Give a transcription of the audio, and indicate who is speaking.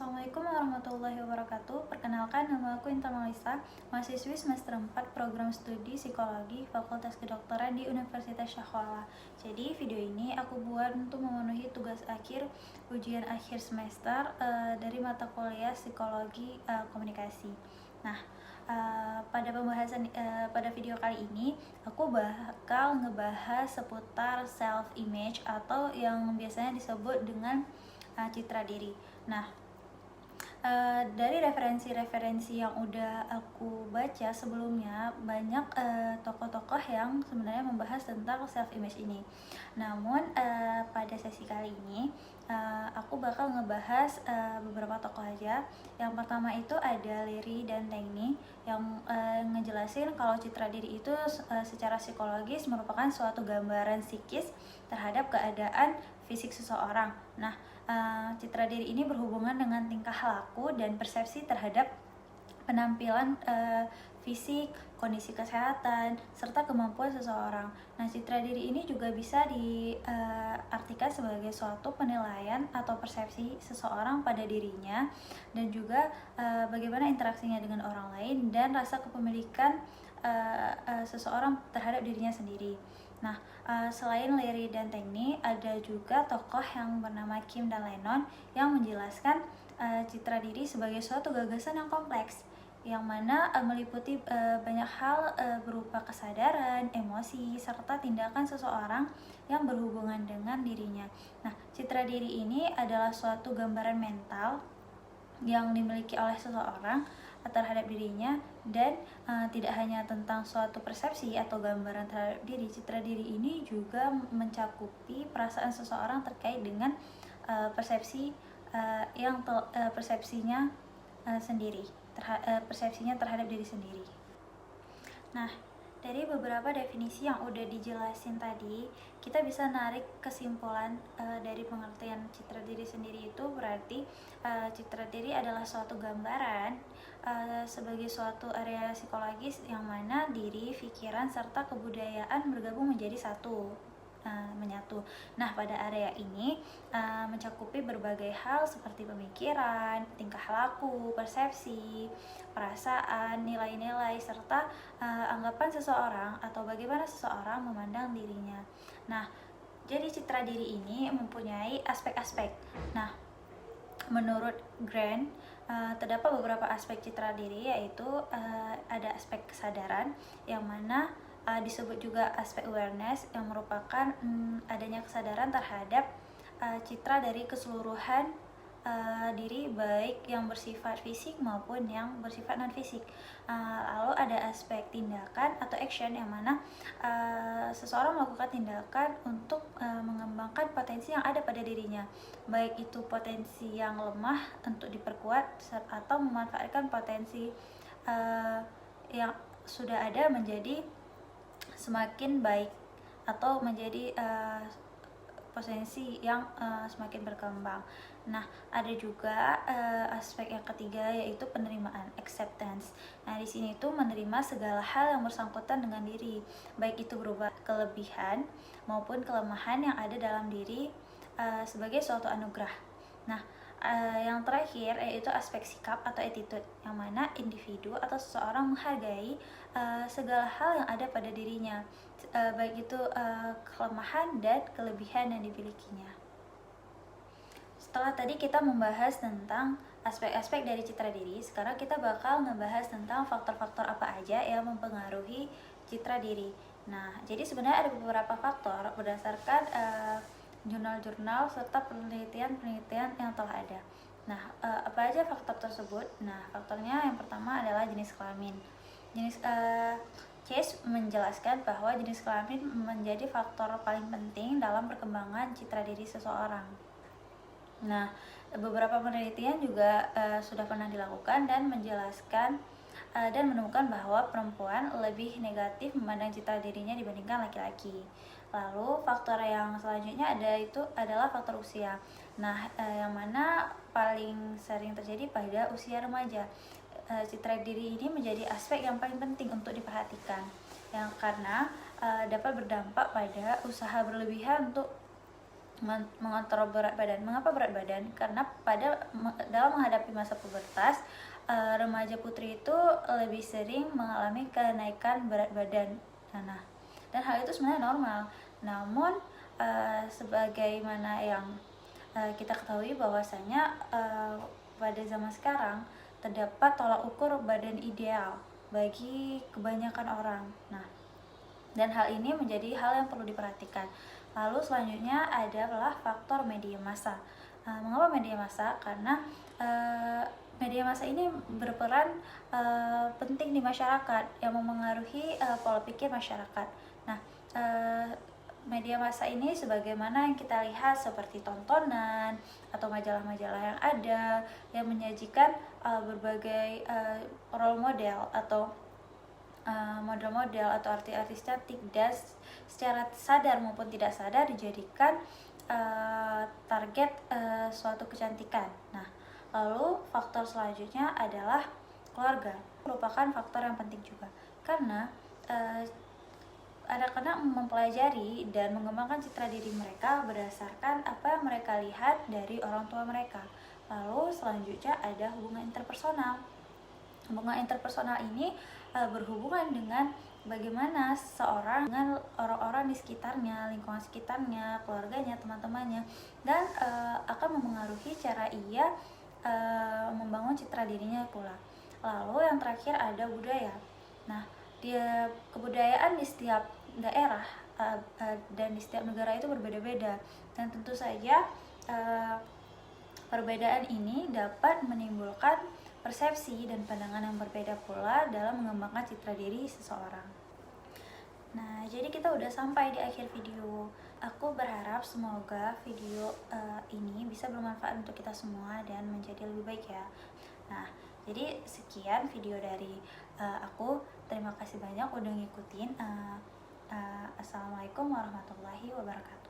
Speaker 1: Assalamualaikum warahmatullahi wabarakatuh. Perkenalkan, nama aku Intan Malisa, mahasiswi semester 4 program studi psikologi Fakultas Kedokteran di Universitas Syahwala. Jadi video ini aku buat untuk memenuhi tugas akhir ujian akhir semester dari mata kuliah psikologi komunikasi. Nah, pada video kali ini aku bakal ngebahas seputar self image atau yang biasanya disebut dengan citra diri. Nah, dari referensi-referensi yang udah aku baca sebelumnya, banyak tokoh-tokoh yang sebenarnya membahas tentang self image ini. Namun pada sesi kali ini aku bakal ngebahas beberapa tokoh aja. Yang pertama itu ada Leary dan Tangney yang ngejelasin kalau citra diri itu secara psikologis merupakan suatu gambaran psikis terhadap keadaan fisik seseorang. Nah, citra diri ini berhubungan dengan tingkah laku dan persepsi terhadap penampilan fisik, kondisi kesehatan, serta kemampuan seseorang. Nah, citra diri ini juga bisa diartikan sebagai suatu penilaian atau persepsi seseorang pada dirinya dan juga bagaimana interaksinya dengan orang lain dan rasa kepemilikan seseorang terhadap dirinya sendiri. Nah, selain Leary dan Tangney, ada juga tokoh yang bernama Kim dan Lennon yang menjelaskan citra diri sebagai suatu gagasan yang kompleks, yang mana meliputi banyak hal berupa kesadaran, emosi, serta tindakan seseorang yang berhubungan dengan dirinya. Nah, citra diri ini adalah suatu gambaran mental yang dimiliki oleh seseorang terhadap dirinya dan tidak hanya tentang suatu persepsi atau gambaran terhadap diri. Citra diri ini juga mencakupi perasaan seseorang terkait dengan persepsinya sendiri, persepsinya terhadap diri sendiri. Nah, dari beberapa definisi yang udah dijelasin tadi, kita bisa narik kesimpulan dari pengertian citra diri sendiri itu berarti citra diri adalah suatu gambaran sebagai suatu area psikologis yang mana diri, pikiran, serta kebudayaan bergabung menjadi menyatu. Nah, pada area ini mencakupi berbagai hal seperti pemikiran, tingkah laku, persepsi, perasaan, nilai-nilai, serta anggapan seseorang atau bagaimana seseorang memandang dirinya. Nah, jadi citra diri ini mempunyai aspek-aspek. Nah, menurut Grant, terdapat beberapa aspek citra diri, yaitu ada aspek kesadaran yang mana disebut juga aspek awareness, yang merupakan adanya kesadaran terhadap citra dari keseluruhan diri, baik yang bersifat fisik maupun yang bersifat non fisik. Lalu ada aspek tindakan atau action, yang mana seseorang melakukan tindakan untuk mengembangkan potensi yang ada pada dirinya, baik itu potensi yang lemah untuk diperkuat atau memanfaatkan potensi yang sudah ada menjadi semakin baik atau menjadi potensi yang semakin berkembang. Nah, ada juga aspek yang ketiga, yaitu penerimaan, acceptance. Nah, di sini itu menerima segala hal yang bersangkutan dengan diri, baik itu berupa kelebihan maupun kelemahan yang ada dalam diri sebagai suatu anugerah. Nah, yang terakhir yaitu aspek sikap atau attitude, yang mana individu atau seseorang menghargai segala hal yang ada pada dirinya, baik itu kelemahan dan kelebihan yang dimilikinya. Setelah tadi kita membahas tentang aspek-aspek dari citra diri, sekarang kita bakal ngebahas tentang faktor-faktor apa aja yang mempengaruhi citra diri. Nah, jadi sebenarnya ada beberapa faktor berdasarkan jurnal-jurnal serta penelitian-penelitian yang telah ada. Nah, apa aja faktor tersebut? Nah, faktornya yang pertama adalah jenis kelamin. Case menjelaskan bahwa jenis kelamin menjadi faktor paling penting dalam perkembangan citra diri seseorang. Nah, beberapa penelitian juga sudah pernah dilakukan dan menjelaskan dan menemukan bahwa perempuan lebih negatif memandang citra dirinya dibandingkan laki-laki. Lalu faktor yang selanjutnya adalah faktor usia. Nah, yang mana paling sering terjadi pada usia remaja. Citra diri ini menjadi aspek yang paling penting untuk diperhatikan, yang karena dapat berdampak pada usaha berlebihan untuk mengontrol berat badan. Mengapa berat badan? Karena dalam menghadapi masa pubertas, remaja putri itu lebih sering mengalami kenaikan berat badan. Nah, dan hal itu sebenarnya normal. Namun sebagaimana yang kita ketahui bahwasanya pada zaman sekarang terdapat tolak ukur badan ideal bagi kebanyakan orang. Nah, dan hal ini menjadi hal yang perlu diperhatikan. Lalu selanjutnya adalah faktor media massa. Mengapa media massa? Karena media massa ini berperan penting di masyarakat yang memengaruhi pola pikir masyarakat. Nah, media massa ini sebagaimana yang kita lihat seperti tontonan atau majalah-majalah yang ada yang menyajikan berbagai role model atau model-model atau artis-artis cantik, dan secara sadar maupun tidak sadar dijadikan target suatu kecantikan. Nah, lalu faktor selanjutnya adalah keluarga, merupakan faktor yang penting juga karena anak-anak mempelajari dan mengembangkan citra diri mereka berdasarkan apa yang mereka lihat dari orang tua mereka. Lalu selanjutnya ada hubungan interpersonal. Hubungan interpersonal ini berhubungan dengan bagaimana seseorang dengan orang-orang di sekitarnya, lingkungan sekitarnya, keluarganya, teman-temannya, dan akan memengaruhi cara ia membangun citra dirinya pula. Lalu yang terakhir ada budaya. Nah, kebudayaan di setiap daerah dan di setiap negara itu berbeda-beda, dan tentu saja perbedaan ini dapat menimbulkan persepsi dan pandangan yang berbeda pula dalam mengembangkan citra diri seseorang. Nah, jadi kita udah sampai di akhir video. Aku berharap semoga video ini bisa bermanfaat untuk kita semua dan menjadi lebih baik ya. Nah, jadi sekian video dari aku. Terima kasih banyak udah ngikutin. Assalamualaikum warahmatullahi wabarakatuh.